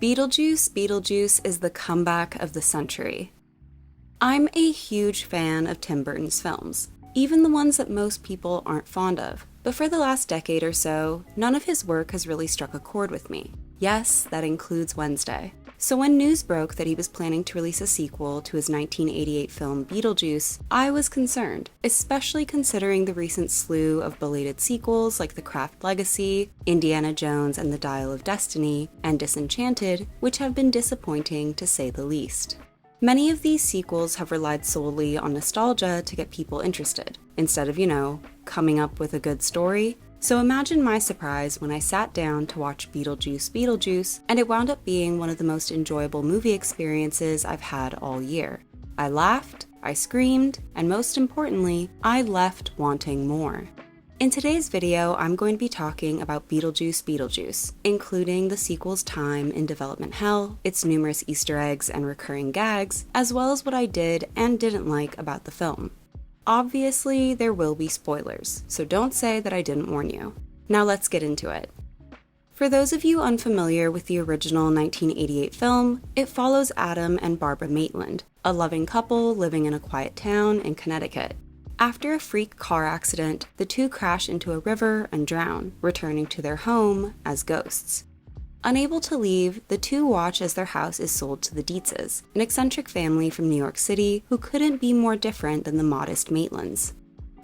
Beetlejuice is the comeback of the century. I'm a huge fan of Tim Burton's films, even the ones that most people aren't fond of. But for the last decade or so, none of his work has really struck a chord with me. Yes, that includes Wednesday. So when news broke that he was planning to release a sequel to his 1988 film Beetlejuice, I was concerned, especially considering the recent slew of belated sequels like The Craft Legacy, Indiana Jones and the Dial of Destiny, and Disenchanted, which have been disappointing to say the least. Many of these sequels have relied solely on nostalgia to get people interested, instead of, coming up with a good story. So imagine my surprise when I sat down to watch Beetlejuice, and it wound up being one of the most enjoyable movie experiences I've had all year. I laughed, I screamed, and most importantly, I left wanting more. In today's video, I'm going to be talking about Beetlejuice, including the sequel's time in development hell, its numerous Easter eggs and recurring gags, as well as what I did and didn't like about the film. Obviously, there will be spoilers, so don't say that I didn't warn you. Now let's get into it. For those of you unfamiliar with the original 1988 film, it follows Adam and Barbara Maitland, a loving couple living in a quiet town in Connecticut. After a freak car accident, the two crash into a river and drown, returning to their home as ghosts. Unable to leave, the two watch as their house is sold to the Dietzes, an eccentric family from New York City who couldn't be more different than the modest Maitlands.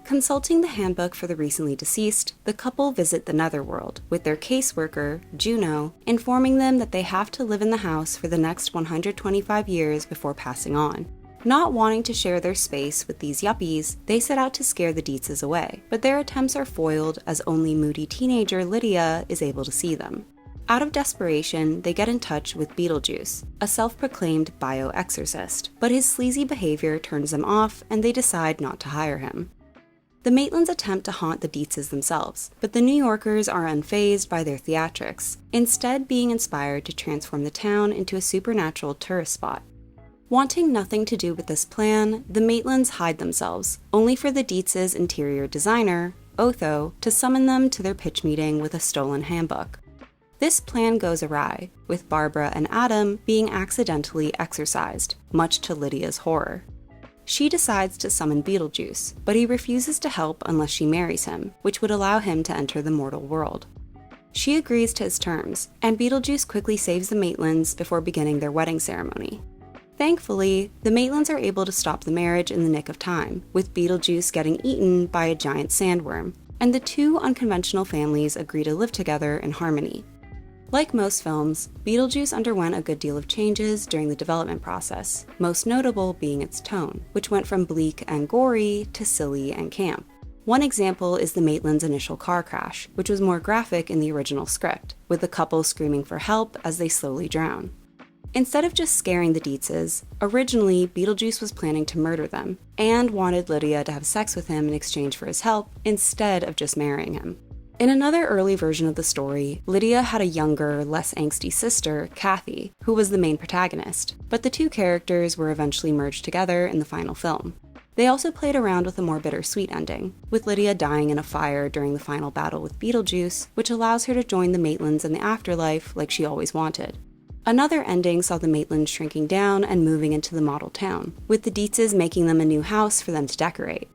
Consulting the handbook for the recently deceased, the couple visit the netherworld, with their caseworker, Juno, informing them that they have to live in the house for the next 125 years before passing on. Not wanting to share their space with these yuppies, they set out to scare the Dietzes away, but their attempts are foiled as only moody teenager Lydia is able to see them. Out of desperation, they get in touch with Beetlejuice, a self-proclaimed bioexorcist, but his sleazy behavior turns them off and they decide not to hire him. The Maitlands attempt to haunt the Dietzes themselves, but the New Yorkers are unfazed by their theatrics, instead being inspired to transform the town into a supernatural tourist spot. Wanting nothing to do with this plan, the Maitlands hide themselves, only for the Dietzes' interior designer, Otho, to summon them to their pitch meeting with a stolen handbook. This plan goes awry, with Barbara and Adam being accidentally exorcised, much to Lydia's horror. She decides to summon Beetlejuice, but he refuses to help unless she marries him, which would allow him to enter the mortal world. She agrees to his terms, and Beetlejuice quickly saves the Maitlands before beginning their wedding ceremony. Thankfully, the Maitlands are able to stop the marriage in the nick of time, with Beetlejuice getting eaten by a giant sandworm, and the two unconventional families agree to live together in harmony. Like most films, Beetlejuice underwent a good deal of changes during the development process, most notable being its tone, which went from bleak and gory to silly and camp. One example is the Maitlands' initial car crash, which was more graphic in the original script, with the couple screaming for help as they slowly drown. Instead of just scaring the Dietzes, originally Beetlejuice was planning to murder them, and wanted Lydia to have sex with him in exchange for his help, instead of just marrying him. In another early version of the story, Lydia had a younger, less angsty sister, Kathy, who was the main protagonist, but the two characters were eventually merged together in the final film. They also played around with a more bittersweet ending, with Lydia dying in a fire during the final battle with Beetlejuice, which allows her to join the Maitlands in the afterlife like she always wanted. Another ending saw the Maitlands shrinking down and moving into the model town, with the Dietzes making them a new house for them to decorate.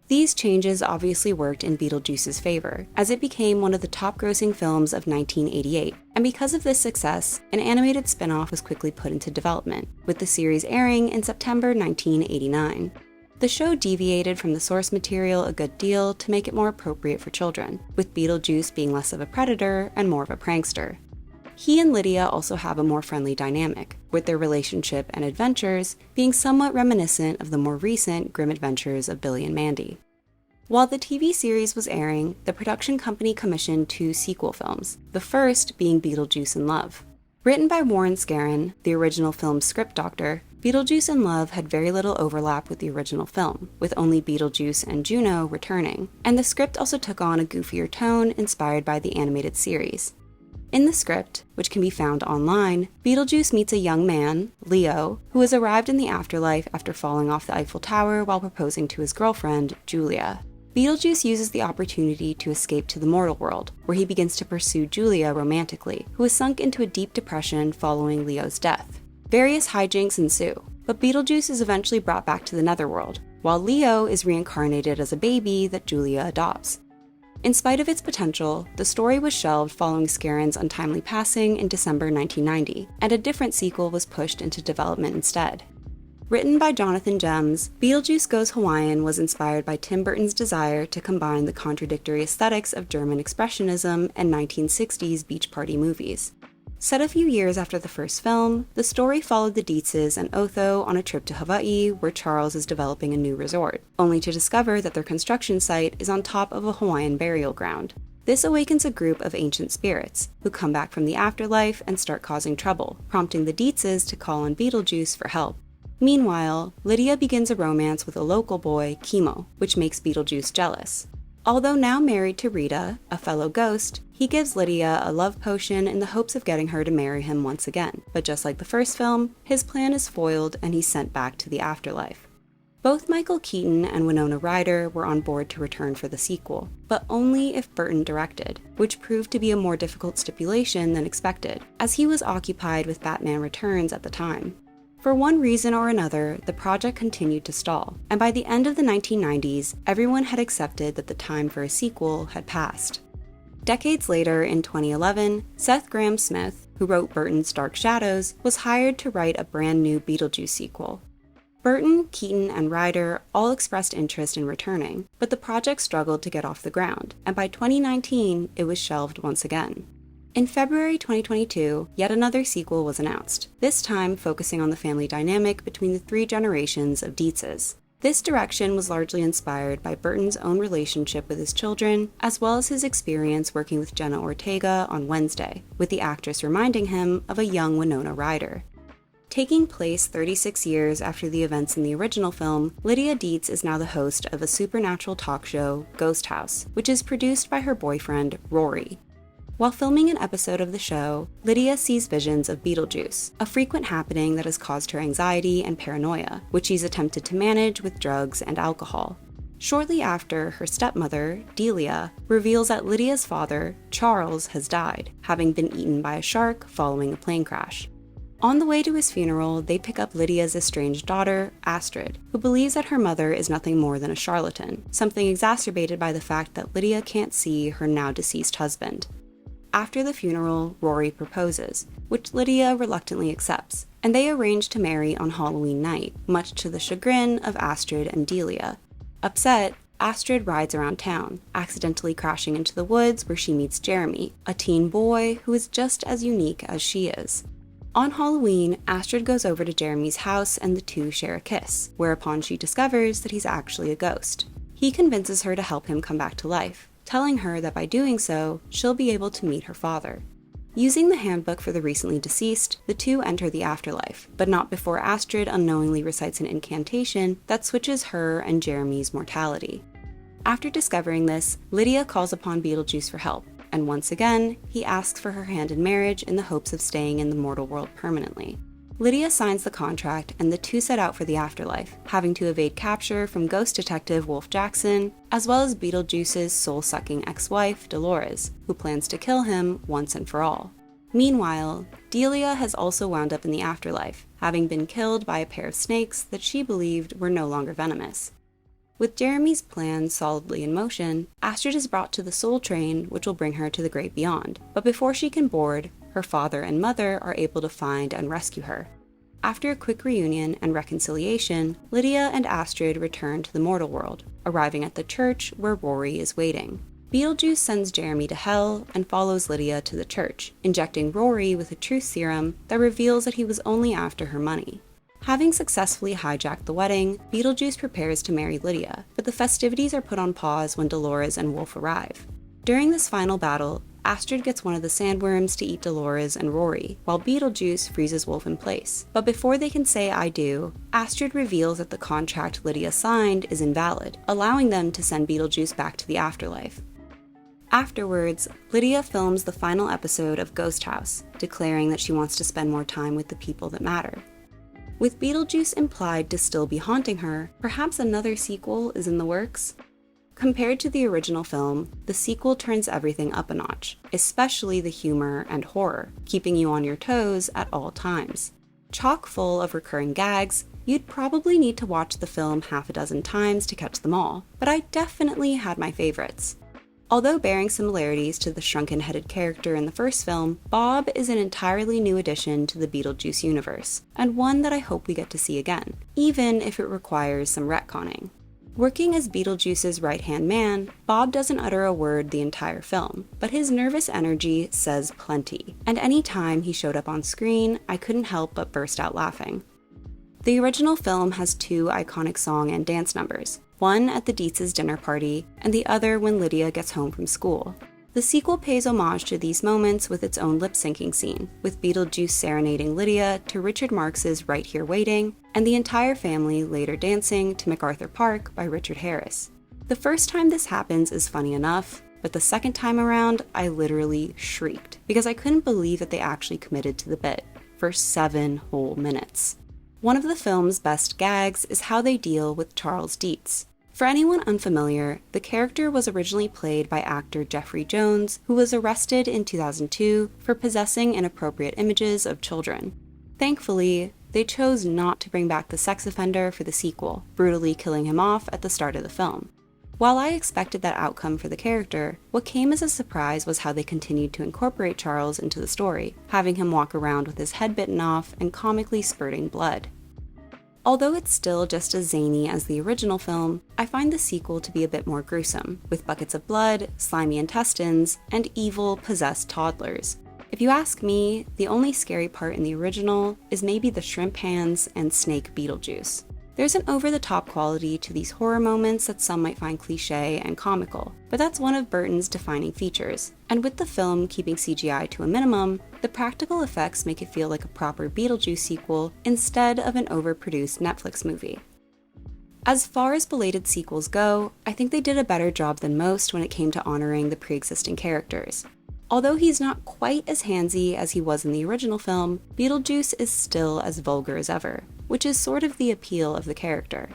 These changes obviously worked in Beetlejuice's favor, as it became one of the top-grossing films of 1988, and because of this success, an animated spin-off was quickly put into development, with the series airing in September 1989. The show deviated from the source material a good deal to make it more appropriate for children, with Beetlejuice being less of a predator and more of a prankster. He and Lydia also have a more friendly dynamic, with their relationship and adventures being somewhat reminiscent of the more recent grim adventures of Billy and Mandy. While the TV series was airing, the production company commissioned two sequel films, the first being Beetlejuice in Love. Written by Warren Scarron, the original film's script doctor, Beetlejuice in Love had very little overlap with the original film, with only Beetlejuice and Juno returning, and the script also took on a goofier tone inspired by the animated series. In the script, which can be found online, Beetlejuice meets a young man, Leo, who has arrived in the afterlife after falling off the Eiffel Tower while proposing to his girlfriend, Julia. Beetlejuice uses the opportunity to escape to the mortal world, where he begins to pursue Julia romantically, who is sunk into a deep depression following Leo's death. Various hijinks ensue, but Beetlejuice is eventually brought back to the netherworld, while Leo is reincarnated as a baby that Julia adopts. In spite of its potential, the story was shelved following Scarron's untimely passing in December 1990, and a different sequel was pushed into development instead. Written by Jonathan Gems, Beetlejuice Goes Hawaiian was inspired by Tim Burton's desire to combine the contradictory aesthetics of German Expressionism and 1960s beach party movies. Set a few years after the first film, the story followed the Dietzes and Otho on a trip to Hawaii where Charles is developing a new resort, only to discover that their construction site is on top of a Hawaiian burial ground. This awakens a group of ancient spirits, who come back from the afterlife and start causing trouble, prompting the Dietzes to call on Beetlejuice for help. Meanwhile, Lydia begins a romance with a local boy, Kimo, which makes Beetlejuice jealous. Although now married to Rita, a fellow ghost, he gives Lydia a love potion in the hopes of getting her to marry him once again. But just like the first film, his plan is foiled and he's sent back to the afterlife. Both Michael Keaton and Winona Ryder were on board to return for the sequel, but only if Burton directed, which proved to be a more difficult stipulation than expected, as he was occupied with Batman Returns at the time. For one reason or another, the project continued to stall, and by the end of the 1990s, everyone had accepted that the time for a sequel had passed. Decades later, in 2011, Seth Grahame-Smith, who wrote Burton's Dark Shadows, was hired to write a brand new Beetlejuice sequel. Burton, Keaton, and Ryder all expressed interest in returning, but the project struggled to get off the ground, and by 2019, it was shelved once again. In February 2022, yet another sequel was announced, this time focusing on the family dynamic between the three generations of Dietzes. This direction was largely inspired by Burton's own relationship with his children, as well as his experience working with Jenna Ortega on Wednesday, with the actress reminding him of a young Winona Ryder. Taking place 36 years after the events in the original film, Lydia Dietz is now the host of a supernatural talk show, Ghost House, which is produced by her boyfriend, Rory. While filming an episode of the show, Lydia sees visions of Beetlejuice, a frequent happening that has caused her anxiety and paranoia, which she's attempted to manage with drugs and alcohol. Shortly after, her stepmother, Delia, reveals that Lydia's father, Charles, has died, having been eaten by a shark following a plane crash. On the way to his funeral, they pick up Lydia's estranged daughter, Astrid, who believes that her mother is nothing more than a charlatan, something exacerbated by the fact that Lydia can't see her now-deceased husband. After the funeral, Rory proposes, which Lydia reluctantly accepts, and they arrange to marry on Halloween night, much to the chagrin of Astrid and Delia. Upset, Astrid rides around town, accidentally crashing into the woods where she meets Jeremy, a teen boy who is just as unique as she is. On Halloween, Astrid goes over to Jeremy's house and the two share a kiss, whereupon she discovers that he's actually a ghost. He convinces her to help him come back to life, telling her that by doing so, she'll be able to meet her father. Using the handbook for the recently deceased, the two enter the afterlife, but not before Astrid unknowingly recites an incantation that switches her and Jeremy's mortality. After discovering this, Lydia calls upon Beetlejuice for help, and once again, he asks for her hand in marriage in the hopes of staying in the mortal world permanently. Lydia signs the contract, and the two set out for the afterlife, having to evade capture from ghost detective Wolf Jackson, as well as Beetlejuice's soul-sucking ex-wife, Dolores, who plans to kill him once and for all. Meanwhile, Delia has also wound up in the afterlife, having been killed by a pair of snakes that she believed were no longer venomous. With Jeremy's plan solidly in motion, Astrid is brought to the Soul Train, which will bring her to the great beyond, but before she can board, her father and mother are able to find and rescue her. After a quick reunion and reconciliation, Lydia and Astrid return to the mortal world, arriving at the church where Rory is waiting. Beetlejuice sends Jeremy to hell and follows Lydia to the church, injecting Rory with a truth serum that reveals that he was only after her money. Having successfully hijacked the wedding, Beetlejuice prepares to marry Lydia, but the festivities are put on pause when Dolores and Wolf arrive. During this final battle, Astrid gets one of the sandworms to eat Dolores and Rory, while Beetlejuice freezes Wolf in place. But before they can say "I do," Astrid reveals that the contract Lydia signed is invalid, allowing them to send Beetlejuice back to the afterlife. Afterwards, Lydia films the final episode of Ghost House, declaring that she wants to spend more time with the people that matter. With Beetlejuice implied to still be haunting her, perhaps another sequel is in the works? Compared to the original film, the sequel turns everything up a notch, especially the humor and horror, keeping you on your toes at all times. Chock full of recurring gags, you'd probably need to watch the film half a dozen times to catch them all, but I definitely had my favorites. Although bearing similarities to the shrunken-headed character in the first film, Bob is an entirely new addition to the Beetlejuice universe, and one that I hope we get to see again, even if it requires some retconning. Working as Beetlejuice's right-hand man, Bob doesn't utter a word the entire film, but his nervous energy says plenty, and any time he showed up on screen, I couldn't help but burst out laughing. The original film has two iconic song and dance numbers, one at the Dietz's dinner party, and the other when Lydia gets home from school. The sequel pays homage to these moments with its own lip-syncing scene, with Beetlejuice serenading Lydia to Richard Marx's Right Here Waiting, and the entire family later dancing to MacArthur Park by Richard Harris. The first time this happens is funny enough, but the second time around, I literally shrieked, because I couldn't believe that they actually committed to the bit, for 7 whole minutes. One of the film's best gags is how they deal with Charles Dietz. For anyone unfamiliar, the character was originally played by actor Jeffrey Jones, who was arrested in 2002 for possessing inappropriate images of children. Thankfully, they chose not to bring back the sex offender for the sequel, brutally killing him off at the start of the film. While I expected that outcome for the character, what came as a surprise was how they continued to incorporate Charles into the story, having him walk around with his head bitten off and comically spurting blood. Although it's still just as zany as the original film, I find the sequel to be a bit more gruesome, with buckets of blood, slimy intestines, and evil, possessed toddlers. If you ask me, the only scary part in the original is maybe the shrimp hands and snake Beetlejuice. There's an over-the-top quality to these horror moments that some might find cliché and comical, but that's one of Burton's defining features. And with the film keeping CGI to a minimum, the practical effects make it feel like a proper Beetlejuice sequel instead of an overproduced Netflix movie. As far as belated sequels go, I think they did a better job than most when it came to honoring the pre-existing characters. Although he's not quite as handsy as he was in the original film, Beetlejuice is still as vulgar as ever, which is sort of the appeal of the character.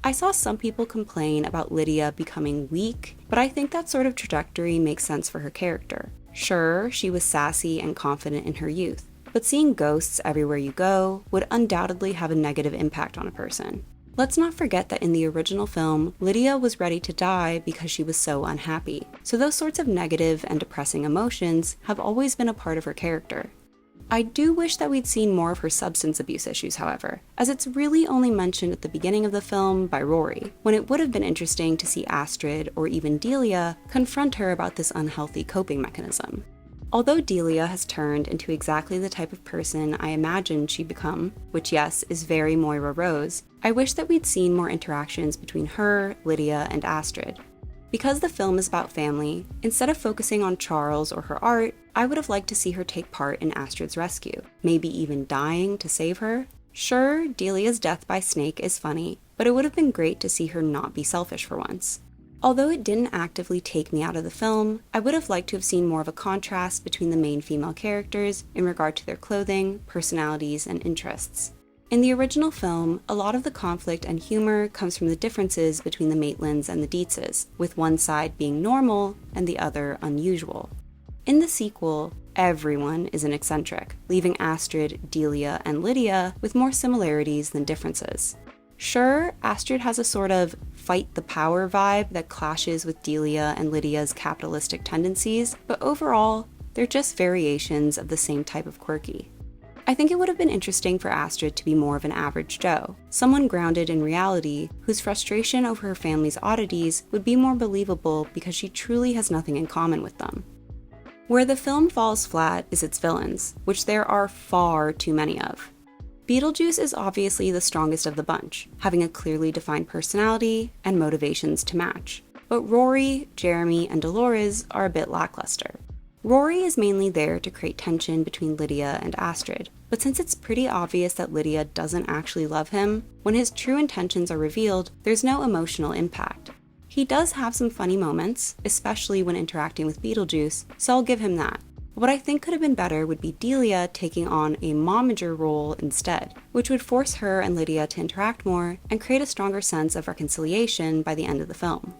I saw some people complain about Lydia becoming weak, but I think that sort of trajectory makes sense for her character. Sure, she was sassy and confident in her youth, but seeing ghosts everywhere you go would undoubtedly have a negative impact on a person. Let's not forget that in the original film, Lydia was ready to die because she was so unhappy, so those sorts of negative and depressing emotions have always been a part of her character. I do wish that we'd seen more of her substance abuse issues, however, as it's really only mentioned at the beginning of the film by Rory, when it would have been interesting to see Astrid or even Delia confront her about this unhealthy coping mechanism. Although Delia has turned into exactly the type of person I imagined she'd become, which yes, is very Moira Rose, I wish that we'd seen more interactions between her, Lydia, and Astrid. Because the film is about family, instead of focusing on Charles or her art, I would have liked to see her take part in Astrid's rescue, maybe even dying to save her. Sure, Delia's death by snake is funny, but it would have been great to see her not be selfish for once. Although it didn't actively take me out of the film, I would have liked to have seen more of a contrast between the main female characters in regard to their clothing, personalities, and interests. In the original film, a lot of the conflict and humor comes from the differences between the Maitlands and the Dietzes, with one side being normal and the other unusual. In the sequel, everyone is an eccentric, leaving Astrid, Delia, and Lydia with more similarities than differences. Sure, Astrid has a sort of fight the power vibe that clashes with Delia and Lydia's capitalistic tendencies, but overall, they're just variations of the same type of quirky. I think it would have been interesting for Astrid to be more of an average Joe, someone grounded in reality whose frustration over her family's oddities would be more believable because she truly has nothing in common with them. Where the film falls flat is its villains, which there are far too many of. Beetlejuice is obviously the strongest of the bunch, having a clearly defined personality and motivations to match. But Rory, Jeremy, and Dolores are a bit lackluster. Rory is mainly there to create tension between Lydia and Astrid, but since it's pretty obvious that Lydia doesn't actually love him, when his true intentions are revealed, there's no emotional impact. He does have some funny moments, especially when interacting with Beetlejuice, so I'll give him that. What I think could have been better would be Delia taking on a momager role instead, which would force her and Lydia to interact more and create a stronger sense of reconciliation by the end of the film.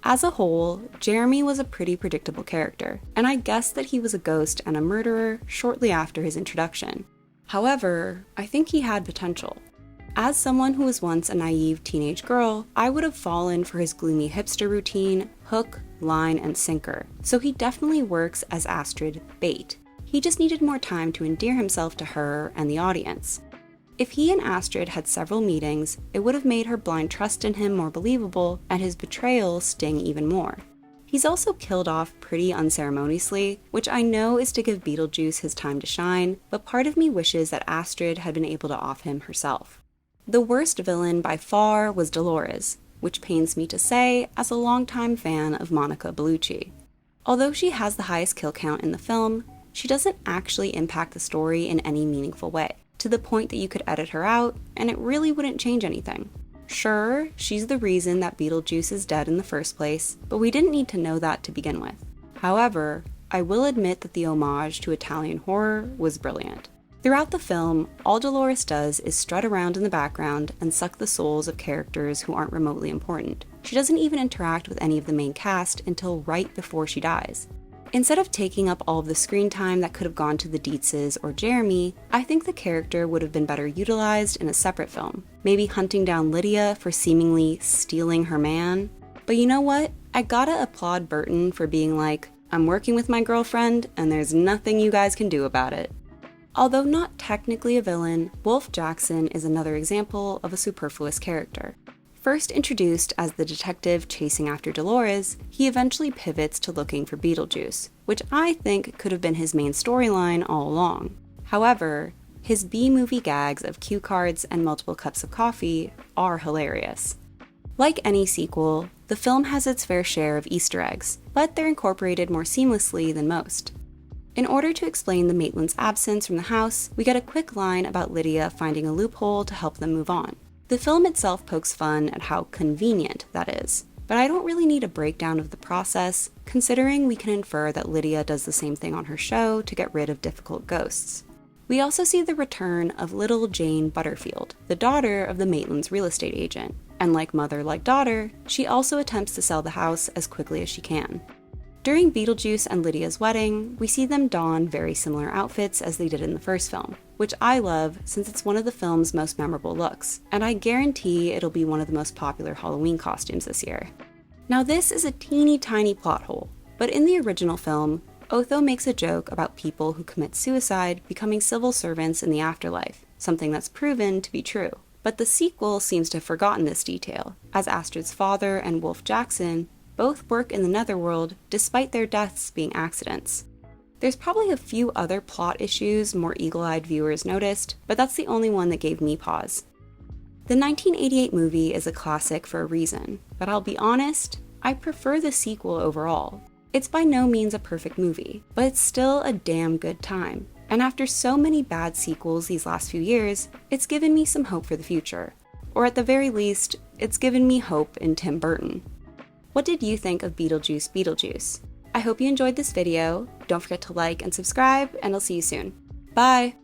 As a whole, Jeremy was a pretty predictable character, and I guessed that he was a ghost and a murderer shortly after his introduction. However, I think he had potential. As someone who was once a naive teenage girl, I would have fallen for his gloomy hipster routine, hook, line, and sinker, so he definitely works as Astrid bait. He just needed more time to endear himself to her and the audience. If he and Astrid had several meetings, it would have made her blind trust in him more believable and his betrayal sting even more. He's also killed off pretty unceremoniously, which I know is to give Beetlejuice his time to shine, but part of me wishes that Astrid had been able to off him herself. The worst villain by far was Dolores, which pains me to say as a longtime fan of Monica Bellucci. Although she has the highest kill count in the film, she doesn't actually impact the story in any meaningful way, to the point that you could edit her out, and it really wouldn't change anything. Sure, she's the reason that Beetlejuice is dead in the first place, but we didn't need to know that to begin with. However, I will admit that the homage to Italian horror was brilliant. Throughout the film, all Dolores does is strut around in the background and suck the souls of characters who aren't remotely important. She doesn't even interact with any of the main cast until right before she dies. Instead of taking up all of the screen time that could have gone to the Dietzes or Jeremy, I think the character would have been better utilized in a separate film. Maybe hunting down Lydia for seemingly stealing her man. But you know what? I gotta applaud Burton for being like, I'm working with my girlfriend and there's nothing you guys can do about it. Although not technically a villain, Wolf Jackson is another example of a superfluous character. First introduced as the detective chasing after Dolores, he eventually pivots to looking for Beetlejuice, which I think could have been his main storyline all along. However, his B-movie gags of cue cards and multiple cups of coffee are hilarious. Like any sequel, the film has its fair share of Easter eggs, but they're incorporated more seamlessly than most. In order to explain the Maitlands' absence from the house, we get a quick line about Lydia finding a loophole to help them move on. The film itself pokes fun at how convenient that is, but I don't really need a breakdown of the process, considering we can infer that Lydia does the same thing on her show to get rid of difficult ghosts. We also see the return of little Jane Butterfield, the daughter of the Maitlands' real estate agent, and like mother, like daughter, she also attempts to sell the house as quickly as she can. During Beetlejuice and Lydia's wedding, we see them don very similar outfits as they did in the first film, which I love since it's one of the film's most memorable looks, and I guarantee it'll be one of the most popular Halloween costumes this year. Now this is a teeny tiny plot hole, but in the original film, Otho makes a joke about people who commit suicide becoming civil servants in the afterlife, something that's proven to be true. But the sequel seems to have forgotten this detail, as Astrid's father and Wolf Jackson both work in the netherworld despite their deaths being accidents. There's probably a few other plot issues more eagle-eyed viewers noticed, but that's the only one that gave me pause. The 1988 movie is a classic for a reason, but I'll be honest, I prefer the sequel overall. It's by no means a perfect movie, but it's still a damn good time. And after so many bad sequels these last few years, it's given me some hope for the future. Or at the very least, it's given me hope in Tim Burton. What did you think of Beetlejuice? I hope you enjoyed this video. Don't forget to like and subscribe, and I'll see you soon. Bye!